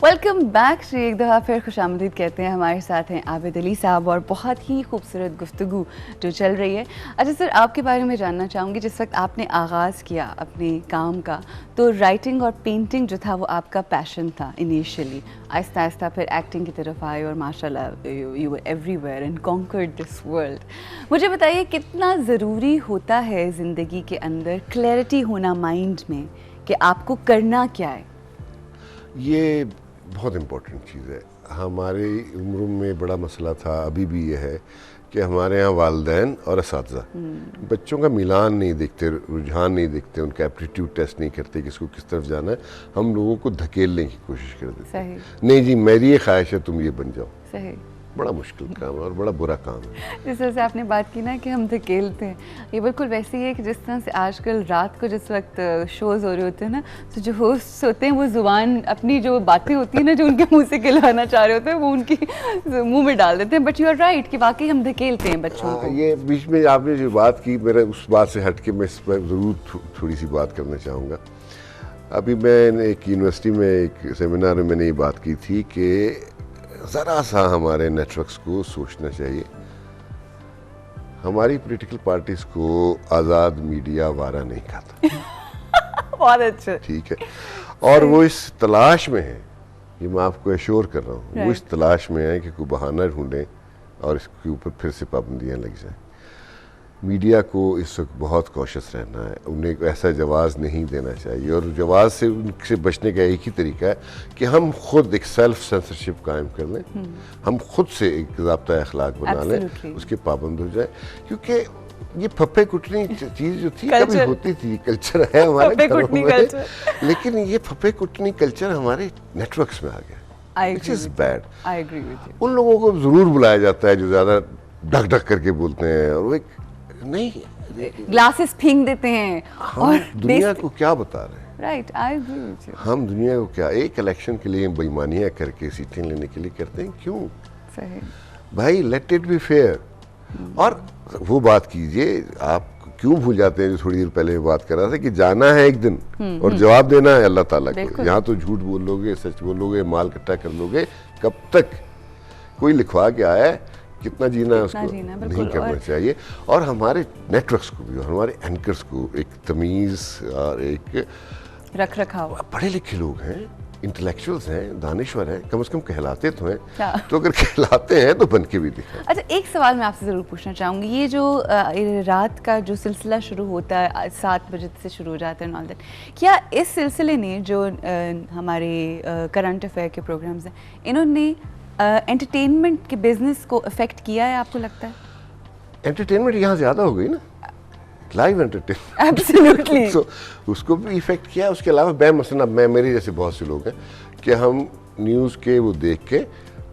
Welcome back Shri, एक दफ़ा फिर खुशामदीद कहते हैं। हमारे साथ हैं आबिद अली साहब और बहुत ही खूबसूरत गुफ्तगू जो चल रही है। अच्छा सर, आपके बारे में जानना चाहूँगी, जिस वक्त आपने आगाज़ किया अपने काम का तो राइटिंग और पेंटिंग जो था वो आपका पैशन था इनिशियली, आहिस्ता आहिस्ता फिर एक्टिंग की तरफ आए और माशाल्लाह you were everywhere and conquered this world. मुझे बताइए कितना ज़रूरी होता है ज़िंदगी के अंदर क्लैरिटी होना माइंड में कि आपको करना क्या है? ये बहुत इम्पोर्टेंट चीज़ है। हमारी उम्र में बड़ा मसला था, अभी भी ये है कि हमारे यहाँ वालिदैन और असातिज़ा बच्चों का मिलान नहीं देखते, रुझान नहीं देखते, उनका एप्टीट्यूड टेस्ट नहीं करते कि इसको किस तरफ जाना है। हम लोगों को धकेलने की कोशिश कर देते हैं। नहीं जी, मेरी ये ख्वाहिश है तुम ये बन जाओ। सही। बड़ा मुश्किल काम है और बड़ा बुरा काम है। जिस तरह से आपने बात की ना कि हम धकेलते हैं, ये बिल्कुल वैसे ही है कि जिस तरह से आजकल रात को जिस वक्त शोज़ हो रहे होते हैं ना, तो जो होस्ट होते हैं वो ज़ुबान अपनी जो बातें होती है ना जो उनके मुंह से कहलाना चाह रहे होते हैं वो उनकी मुंह में डाल देते हैं। बट यू आर राइट कि वाकई हम धकेलते हैं बच्चों को। ये बीच में आपने जो बात की, मेरा उस बात से हट के मैं इस पर ज़रूर थोड़ी सी बात करना चाहूँगा। अभी मैं एक यूनिवर्सिटी में एक सेमिनार में मैंने ये बात की थी कि ज़रा सा हमारे नेटवर्क्स को सोचना चाहिए। हमारी पॉलिटिकल पार्टीज को आज़ाद मीडिया वारा नहीं खाता। बहुत अच्छा। ठीक है, और वो इस तलाश में है, ये मैं आपको एश्योर कर रहा हूँ, वो इस तलाश में है कि कोई बहाना ढूंढें और इसके ऊपर फिर से पाबंदियाँ लग जाएं। मीडिया को इस वक्त बहुत कॉशियस रहना है, उन्हें ऐसा जवाब नहीं देना चाहिए, और जवाब से उनसे बचने का एक ही तरीका है कि हम खुद एक सेल्फ सेंसरशिप कायम कर लें, हम खुद से एक ज़ाब्ता अखलाक बना लें, उसके पाबंद हो जाए। क्योंकि ये फप्पे कुटनी चीज़ जो थी कभी होती थी, कल्चर है हमारे घरों में, लेकिन ये फप्पे कुटनी कल्चर हमारे नेटवर्क्स में आ गया, which is bad. I agree with you. उन लोगों को ज़रूर बुलाया जाता है जो ज़्यादा ढक ढक करके बोलते हैं, और वो नहीं ग्लासेस फेंक देते हैं। और दुनिया को क्या बता रहे हैं? Right, I agree with you. हम दुनिया को क्या एक इलेक्शन के लिए बेईमानियां करके सीटें लेने के लिए करते हैं? क्यों? सही भाई, लेट इट बी फेयर। और वो बात कीजिए, आप क्यों भूल जाते हैं जो थोड़ी देर पहले बात कर रहा था कि जाना है एक दिन और जवाब देना है अल्लाह ताला को। यहाँ तो झूठ बोल लोगे, सच बोलोगे, माल इकट्ठा कर लोगे, कब तक? कोई लिखवा के आया है, कितना जीना है उसको नहीं करना चाहिए। और हमारे नेटवर्क्स को भी, हमारे एंकर्स को एक तमीज़ और एक रख रखाव, पढ़े लिखे लोग हैं, इंटेलेक्चुअल्स हैं, दानिश्वर हैं, कम से कम कहलाते तो हैं। तो अगर कहलाते हैं तो बन के भी दिखाएं। अच्छा, एक सवाल मैं आपसे ज़रूर पूछना चाहूँगी, ये जो रात का जो सिलसिला शुरू होता है 7 बजे से शुरू हो जाता है नॉल दैट, क्या इस सिलसिले ने जो हमारे करंट अफेयर के प्रोग्राम्स हैं, इन्होंने एंटरटेनमेंट के बिजनेस को अफेक्ट किया है, आपको लगता है? एंटरटेनमेंट यहाँ ज़्यादा हो गई ना, लाइव एंटरटेनमेंट। एब्सोल्युटली। तो उसको भी इफेक्ट किया। उसके अलावा बेमसलन मैं, मेरे जैसे बहुत से लोग हैं कि हम न्यूज़ के वो देख के,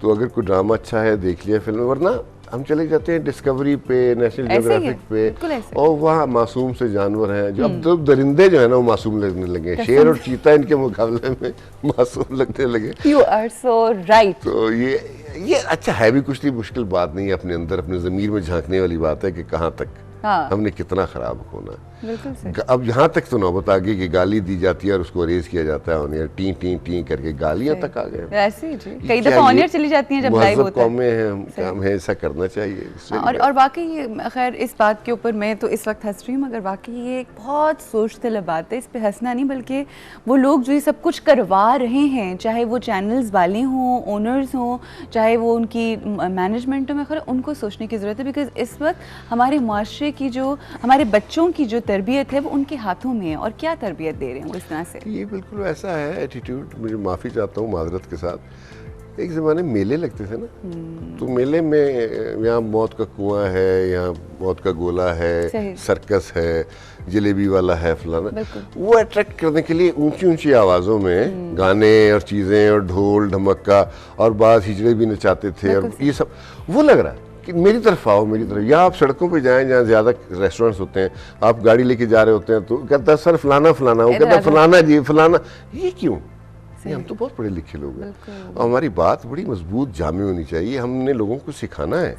तो अगर कोई ड्रामा अच्छा है देख लिया फिल्म, वरना हम चले जाते हैं डिस्कवरी पे, नेशनल ज्योग्राफिक पे, और वहाँ मासूम से जानवर हैं जो अब तो दरिंदे जो है ना वो मासूम लगने लगे, शेर और चीता इनके मुकाबले में मासूम लगने लगे। You are so right। तो ये अच्छा है भी, कुछ नहीं, मुश्किल बात नहीं है, अपने अंदर अपने ज़मीर में झांकने वाली बात है कि कहाँ तक हमने कितना खराब होना है। अब यहाँ तक तो नौबत आ गई कि गाली दी जाती है और उसको अरेज किया जाता है, और टी टी टी करके गालियाँ तक आ गए। ऐसे ही जी, कई दफा ऑनियर चली जाती हैं जब लाइव होता है। कौमें हैं, हमें ऐसा करना चाहिए। और वाकई खैर इस बात के ऊपर मैं तो इस वक्त हंस रही हूँ, मगर वाकई ये एक बहुत सोच तलब बात है। इस पे हंसना नहीं, बल्कि वो लोग जो ये सब कुछ करवा रहे हैं, चाहे वो चैनल्स वाले हों, ओनर्स हों, चाहे वो उनकी मैनेजमेंट में, खैर उनको सोचने की ज़रूरत है। बिकॉज इस वक्त हमारे माशरे की जो, हमारे बच्चों की जो तरबियत है वो उनके हाथों में है, और क्या तरबियत दे रहे हैं वो इस तरह से। ये बिल्कुल ऐसा है एटीट्यूड। मुझे माफ़ी चाहता हूँ माजरत के साथ, एक ज़माने मेले लगते थे ना, तो मेले में यहाँ मौत का कुआं है, यहाँ मौत का गोला है, सर्कस है, जलेबी वाला है, फलाना, वो अट्रैक्ट करने के लिए ऊंची ऊंची आवाज़ों में गाने और चीज़ें और ढोल ढमक्का, और बाद हिजड़े भी नचाते थे, और ये सब वो लग रहा है कि मेरी तरफ आओ, मेरी तरफ। या आप सड़कों पे जाएं जहाँ ज़्यादा रेस्टोरेंट्स होते हैं, आप गाड़ी लेके जा रहे होते हैं तो कहता है सर फलाना फलाना, वो कहता है फलाना जी फलाना। ये क्यों? हम तो बहुत पढ़े लिखे लोग हैं, और हमारी बात बड़ी मजबूत जामी होनी चाहिए। हमने लोगों को सिखाना है,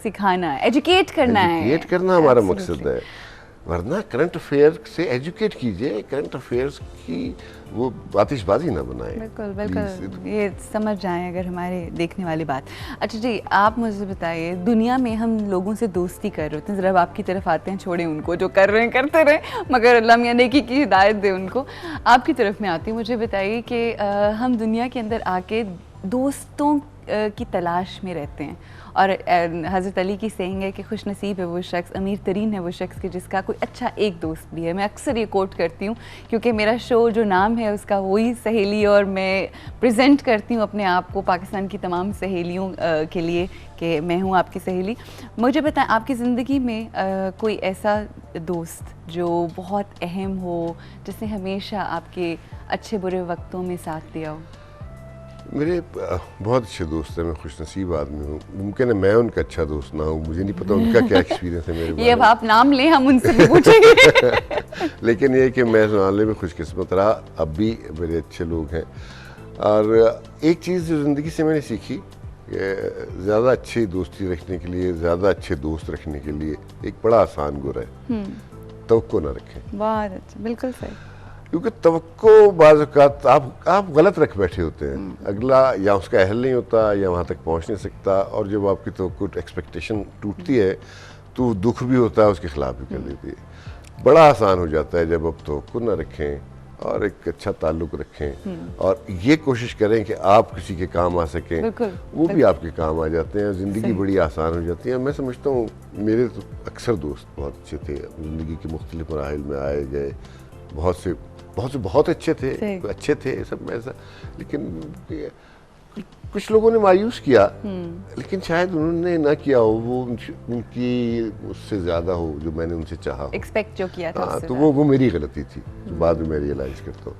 एजुकेट करना है, एजुकेट करना हमारा मकसद है। वरना करंट अफेयर से एजुकेट कीजिए, करंट अफेयर्स की वो आतिशबाजी ना बनाए। बिल्कुल बिल्कुल, ये समझ जाएं अगर हमारे देखने वाली बात। अच्छा जी, आप मुझे बताइए, दुनिया में हम लोगों से दोस्ती कर रहे होते हैं, ज़रा आपकी तरफ आते हैं, छोड़ें उनको, जो कर रहे हैं करते रहें, मगर अल्लाह मियां नेकी की हिदायत दे उनको। आपकी तरफ में आती हूँ, मुझे बताइए कि हम दुनिया के अंदर आके दोस्तों की तलाश में रहते हैं, और हज़रत अली की सेइंग है कि खुश नसीब है वो शख्स, अमीर तरीन है वो शख्स कि जिसका कोई अच्छा एक दोस्त भी है। मैं अक्सर ये कोट करती हूँ क्योंकि मेरा शो जो नाम है उसका वही सहेली, और मैं प्रेजेंट करती हूँ अपने आप को पाकिस्तान की तमाम सहेलियों के लिए कि मैं हूँ आपकी सहेली। मुझे बताएं, आपकी ज़िंदगी में कोई ऐसा दोस्त जो बहुत अहम हो, जिसने हमेशा आपके अच्छे बुरे वक्तों में साथ दिया हो? मेरे बहुत अच्छे दोस्त हैं, मैं खुशनसीब आदमी हूँ। मुमकिन है मैं उनका अच्छा दोस्त ना हूँ, मुझे नहीं पता उनका क्या एक्सपीरियंस है मेरे बारे में। ये अब आप नाम लें, हम उनसे भी पूछेंगे। लेकिन ये कि मैं इस मामले में खुशकिस्मत रहा, अब भी मेरे अच्छे लोग हैं। और एक चीज़ जो ज़िंदगी से मैंने सीखी, ज़्यादा अच्छी दोस्ती रखने के लिए, ज़्यादा अच्छे दोस्त रखने के लिए एक बड़ा आसान गुर है, तवक्को ना रखें। बहुत अच्छा, बिल्कुल सही। क्योंकि तवक्को बाज़ औक़ात आप गलत रख बैठे होते हैं, अगला या उसका अहल नहीं होता या वहाँ तक पहुँच नहीं सकता, और जब आपकी तवक्को एक्सपेक्टेशन टूटती है तो दुख भी होता है, उसके खिलाफ भी कर देती है। बड़ा आसान हो जाता है जब आप तवक्को ना रखें और एक अच्छा ताल्लुक़ रखें, और ये कोशिश करें कि आप किसी के काम आ सकें, वो भी आपके काम आ जाते हैं, ज़िंदगी बड़ी आसान हो जाती है। मैं समझता हूँ मेरे तो अक्सर दोस्त बहुत अच्छे थे, ज़िंदगी के मुख्तलिफ मराहिल में आए गए, बहुत अच्छे थे सब में ऐसा, लेकिन कुछ लोगों ने मायूस किया, लेकिन शायद उन्होंने ना किया हो, वो उनकी उससे ज़्यादा हो जो मैंने उनसे चाहा, एक्सपेक्ट जो किया था। तो वो मेरी गलती थी, जो बाद में मैं रियलाइज करता हूँ।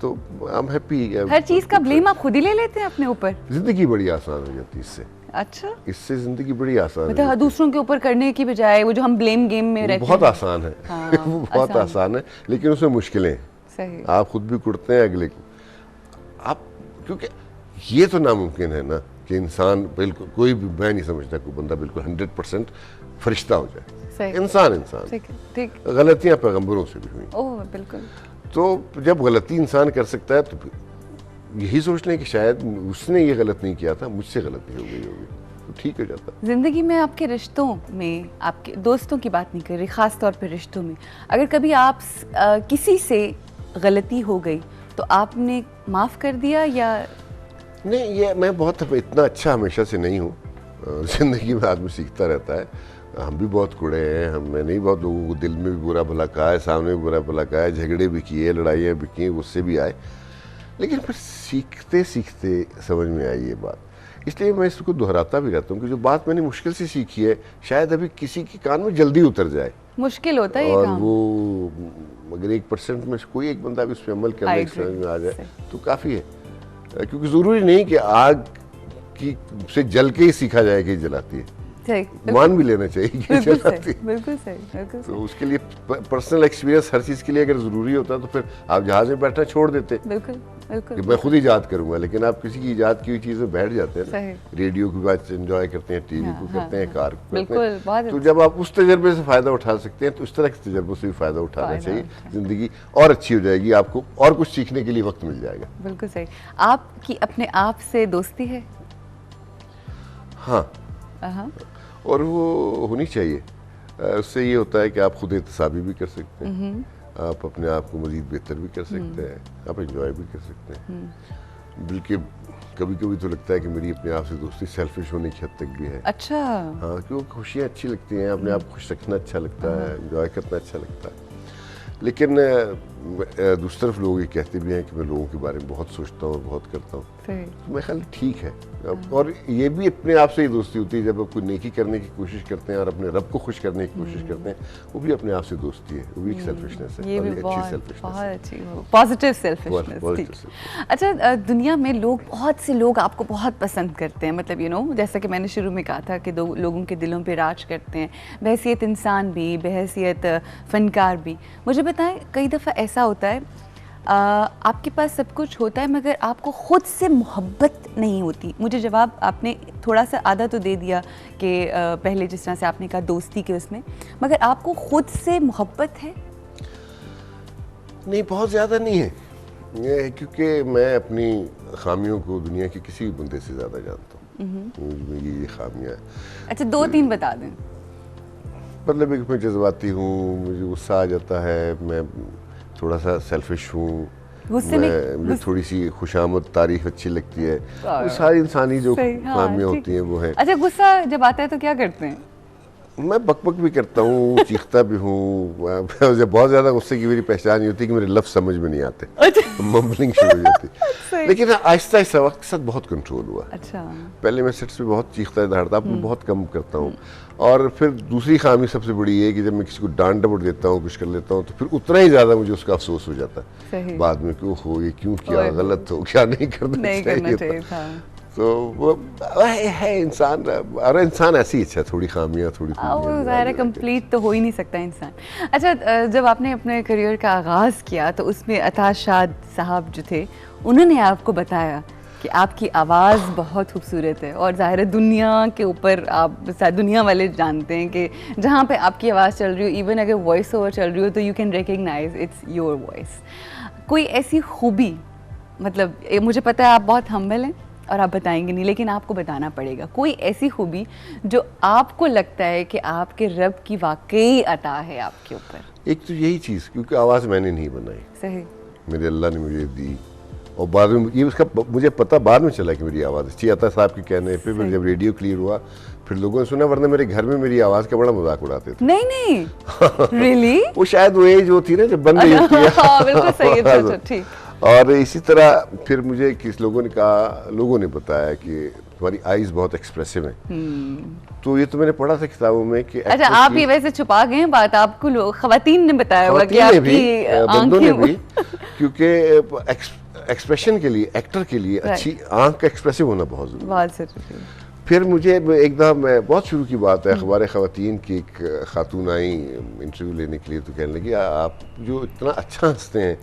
तो आई एम हैप्पी। हर चीज़ का ब्लेम आप खुद ही ले लेते हैं अपने ऊपर? जिंदगी बड़ी आसान हो जाती है इससे। अच्छा, इससे जिंदगी बड़ी आसान, मतलब दूसरों के ऊपर करने की बजाय वो जो हम ब्लेम गेम में रहते हैं, बहुत आसान है। वो बहुत आसान है, लेकिन उसमें मुश्किलें। सही। आप खुद भी कुड़ते हैं अगले को, आप, क्योंकि ये तो नामुमकिन है ना कि इंसान बिल्कुल, कोई भी, मैं नहीं समझता कोई बंदा बिल्कुल 100% फरिश्ता हो जाए। इंसान ठीक, गलतियां पैगंबरों से भी हुई। ओह बिल्कुल। तो जब गलती इंसान कर सकता है तो यही सोच लें कि शायद उसने ये गलत नहीं किया था, मुझसे गलती हो गई होगी, तो ठीक हो जाता। ज़िंदगी में आपके रिश्तों में, आपके दोस्तों की बात नहीं कर रही, ख़ास तौर पे रिश्तों में, अगर कभी आप किसी से गलती हो गई तो आपने माफ़ कर दिया या नहीं? ये मैं बहुत इतना अच्छा हमेशा से नहीं हूँ, ज़िंदगी में आदमी सीखता रहता है, हम भी बहुत कुड़े हैं, मैंने ही बहुत लोगों को दिल में भी बुरा भला कहा है, सामने भी बुरा भला कहा है, झगड़े भी किए, लड़ाइयाँ भी की, गुस्से भी आए, लेकिन फिर सीखते सीखते समझ में आई ये बात। इसलिए मैं इसको दोहराता भी रहता हूँ कि जो बात मैंने मुश्किल से सीखी है, शायद अभी किसी के कान में जल्दी उतर जाए, मुश्किल होता है ये और काम। वो अगर 1% में कोई एक बंदा भी उस पर अमल करने की समझ में आ जाए तो काफ़ी है, क्योंकि ज़रूरी नहीं कि आग की से जल के ही सीखा जाए कि जलाती है, मान भी लेना चाहिए कि जलाती है। बिल्कुल सही। तो उसके लिए पर्सनल एक्सपीरियंस हर चीज़ के लिए अगर ज़रूरी होता तो फिर आप जहाज़ में बैठना छोड़ देते। बिल्कुल। कि मैं खुद ईजाद करूंगा, लेकिन आप किसी की ईजाद की हुई चीज़ में बैठ जाते हैं ना, रेडियो की बात एंजॉय करते हैं, टीवी को करते हैं, कार को करते हैं, तो जब आप उस तजर्बे से फ़ायदा उठा सकते हैं तो इस तरह के तजर्बों से भी फ़ायदा उठाना चाहिए। ज़िंदगी और अच्छी हो जाएगी, आपको और कुछ सीखने के लिए वक्त मिल जाएगा। बिल्कुल सही। आपकी अपने आप से दोस्ती है? हाँ, और वो होनी चाहिए। उससे ये होता है कि आप खुद एहतसाबी भी कर सकते हैं, आप अपने आप को मज़ीद बेहतर भी कर सकते हैं, आप एंजॉय भी कर सकते हैं। बल्कि कभी कभी तो लगता है कि मेरी अपने आप से दोस्ती सेल्फिश होने की हद तक भी है। अच्छा। हाँ, क्योंकि खुशियाँ अच्छी लगती हैं, अपने आप को खुश रखना अच्छा लगता है, एंजॉय करना अच्छा लगता है, लेकिन दूसरी तरफ लोग ये कहते भी हैं कि मैं लोगों के बारे में बहुत सोचता हूँ और बहुत करता हूँ, तो मैं ख्याल ठीक है। और ये भी अपने आप से ही दोस्ती होती है, जब आप कोई नेकी करने की कोशिश करते हैं और अपने रब को खुश करने की कोशिश करते हैं, वो भी अपने आप से दोस्ती है, वो भी एक सेल्फिशनेस है, ये भी अच्छी सेल्फिशनेस, बहुत अच्छी पॉजिटिव सेल्फिशनेस। अच्छा, दुनिया में बहुत से लोग आपको बहुत पसंद करते हैं, मतलब जैसा कि मैंने शुरू में कहा था कि दो लोगों के दिलों पे राज करते हैं, बहैसियत इंसान भी, बहैसियत फ़नकार भी। मुझे बताएं, कई दफ़ा ऐसा होता है आपके पास सब कुछ होता है मगर आपको खुद से मोहब्बत नहीं होती। मुझे जवाब आपने थोड़ा सा आधा तो दे दिया कि पहले जिस तरह से आपने कहा दोस्ती के उसमें, मगर आपको खुद से मोहब्बत है? नहीं, बहुत ज़्यादा नहीं है, ये क्योंकि मैं अपनी खामियों को दुनिया के किसी भी बंदे से ज़्यादा जानता हूँ। मुझमें ये खामियाँ हैं। अच्छा, 2-3 बता दें। मतलब एक मैं जज्बाती हूँ, मुझे गुस्सा आ जाता है, मैं थोड़ा सा सेल्फिश हूँ, मुझे थोड़ी सी खुशामद तारीफ अच्छी लगती है, वो सारी इंसानी जो खामियाँ होती हैं वो हैं। अच्छा, गुस्सा जब आता है तो क्या करते हैं? मैं बकबक भी करता हूँ, चीखता भी हूँ, जब बहुत ज़्यादा गुस्से की मेरी पहचान ये होती है कि मेरे लफ्ज़ समझ में नहीं आते, मम्बलिंग शुरू हो जाती। लेकिन आहिस्ता आहिस्ता वक्त के साथ बहुत कंट्रोल हुआ। अच्छा। पहले मैं सेट्स पे बहुत चीखता दहाड़ता, अब मैं बहुत कम करता हूँ। और फिर दूसरी खामी सबसे बड़ी है कि जब मैं किसी को डांट डपट देता हूँ, कुछ कर लेता हूँ, तो फिर उतना ही ज़्यादा मुझे उसका अफसोस हो जाता है बाद में कि हो ये क्यों किया, गलत हो क्या, नहीं करना चाहिए था। तो वो है इंसान, अरे इंसान ऐसी इच्छा, थोड़ी खामियां थोड़ी ज़ाहिर है, कंप्लीट तो हो ही नहीं सकता इंसान। अच्छा, जब आपने अपने करियर का आगाज़ किया तो उसमें अता शाद साहब जो थे उन्होंने आपको बताया कि आपकी आवाज़ बहुत खूबसूरत है, और ज़ाहिर है दुनिया के ऊपर आप दुनिया वाले जानते हैं कि जहाँ पे आपकी आवाज़ चल रही हो, इवन अगर वॉइस ओवर चल रही हो, तो you can recognise it's your voice. कोई ऐसी खूबी, मतलब मुझे पता है आप बहुत हम्बल हैं और आप बताएंगे नहीं, लेकिन आपको बताना पड़ेगा, कोई ऐसी खूबी जो आपको लगता है कि आपके रब की वाकई अता है आपके ऊपर? एक तो यही चीज़, क्योंकि आवाज़ मैंने नहीं बनाई, सही, मेरे अल्लाह ने मुझे दी, और बाद में ये उसका मुझे पता बाद में चला कि मेरी आवाज़ अच्छी। अता साहब के कहने पे फिर जब रेडियो क्लियर हुआ, फिर लोगों ने सुना, वरना मेरे घर में मेरी आवाज़ का बड़ा मजाक उड़ाते थे। नहीं रियली वो शायद वो एज होती ना जब बंद नहीं होती है। बिल्कुल सही है, ठीक। और इसी तरह फिर मुझे किस लोगों ने कहा, लोगों ने बताया कि तुम्हारी आईज बहुत एक्सप्रेसिव हैं। तो ये तो मैंने पढ़ा था किताबों में कि अच्छा, आप ये वैसे छुपा गए हैं बात, आपको लोग खवातीन ने बताया होगा कि आपकी आंखें भी, क्योंकि एक्सप्रेशन के लिए, एक्टर के लिए अच्छी आंख का एक्सप्रेसिव होना बहुत जरूरी है। फिर मुझे एकदम बहुत शुरू की बात है, अखबार खवातीन की एक खातून आई इंटरव्यू लेने के लिए, तो कहने लगी आप जो इतना अच्छा हंसते हैं,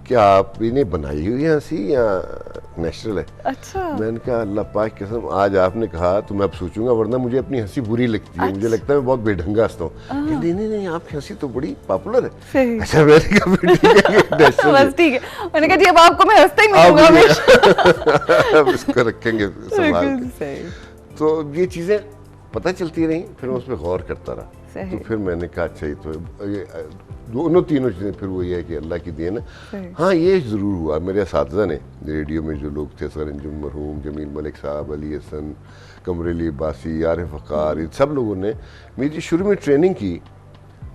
क्या आप इन्हें बनाई हुई हंसी या नेचुरल है? अच्छा। मैंने कहा अल्लाह पाक की कसम, आज आपने कहा तो मैं अब सोचूंगा, वरना मुझे अपनी हंसी बुरी लगती है। मुझे लगता है मैं बहुत बेढंगा हंसता हूँ। नहीं नहीं नहीं, आपकी हंसी तो बड़ी पॉपुलर है। अच्छा, मैंने कहा ठीक है, मैंने कहा जी अब आपको मैं हंसता ही मिलूंगा, अब इसको रखेंगे संभाल के। तो ये चीज़ें पता चलती रही, फिर मैं उस पर गौर करता रहा। तो फिर मैंने कहा अच्छा, ये तो ये दोनों तीनों चीज़ें फिर वो ये है कि अल्लाह की देन है। हाँ, ये ज़रूर हुआ, मेरे असातिज़ा ने रेडियो में जो लोग थे, सरंजुम मरहूम, जमील मलिक साहब, अली हसन, कमरेली अब्बासी, आरिफ वक़ार, इन सब लोगों ने मेरी शुरू में ट्रेनिंग की,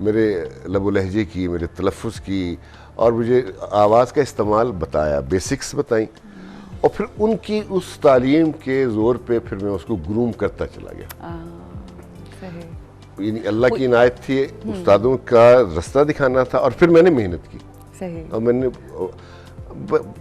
मेरे लबो लहजे की, मेरे तलफ़ुज़ की, और मुझे आवाज़ का इस्तेमाल बताया, बेसिक्स बताई, और फिर उनकी उस तालीम के ज़ोर पे फिर मैं उसको ग्रूम करता चला गया। यानी अल्लाह की इनायत थी, उस्तादों का रास्ता दिखाना था, और फिर मैंने मेहनत की। सही। और मैंने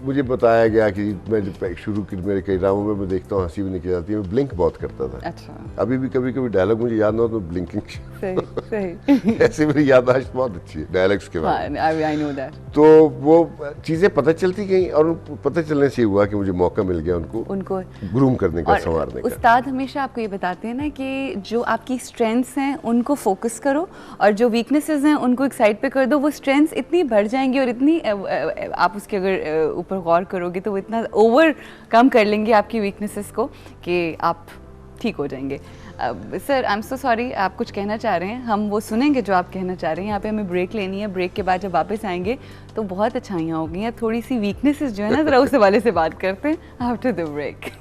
मुझे बताया गया कि मैं जब शुरू की मेरे कई ड्रामों में मैं देखता हूँ हंसी भी निकल जाती है, मैं ब्लिंक बहुत करता था। अच्छा। अभी भी कभी कभी डायलॉग मुझे याद ना हो तो ब्लिंकिंग। सही। ऐसे मेरी याददाश्त बहुत अच्छी है डायलॉग्स के बारे में। I know that. तो वो चीज़ें पता चलती गई, और पता चलने से हुआ कि मुझे मौका मिल गया उनको ग्रूम करने का, संवारने का। उस्ताद हमेशा आपको ये बताते हैं ना कि जो आपकी स्ट्रेंथ्स हैं उनको फोकस करो, और जो वीकनेसेस हैं उनको एक साइड पे कर दो। वो स्ट्रेंथ्स इतनी बढ़ जाएंगी, और इतनी आप उसके अगर ऊपर गौर करोगे तो वो इतना ओवरकम कर लेंगे आपकी वीकनेसेस को कि आप ठीक हो जाएंगे। Sir, I am so sorry, आप कुछ कहना चाह रहे हैं, हम वो सुनेंगे जो आप कहना चाह रहे हैं। यहाँ पे हमें ब्रेक लेनी है, ब्रेक के बाद जब वापस आएंगे तो बहुत अच्छाइयाँ हो गई हैं, थोड़ी सी वीकनेसेस जो है ना, ज़रा उस हवाले से बात करते हैं आफ्टर द ब्रेक।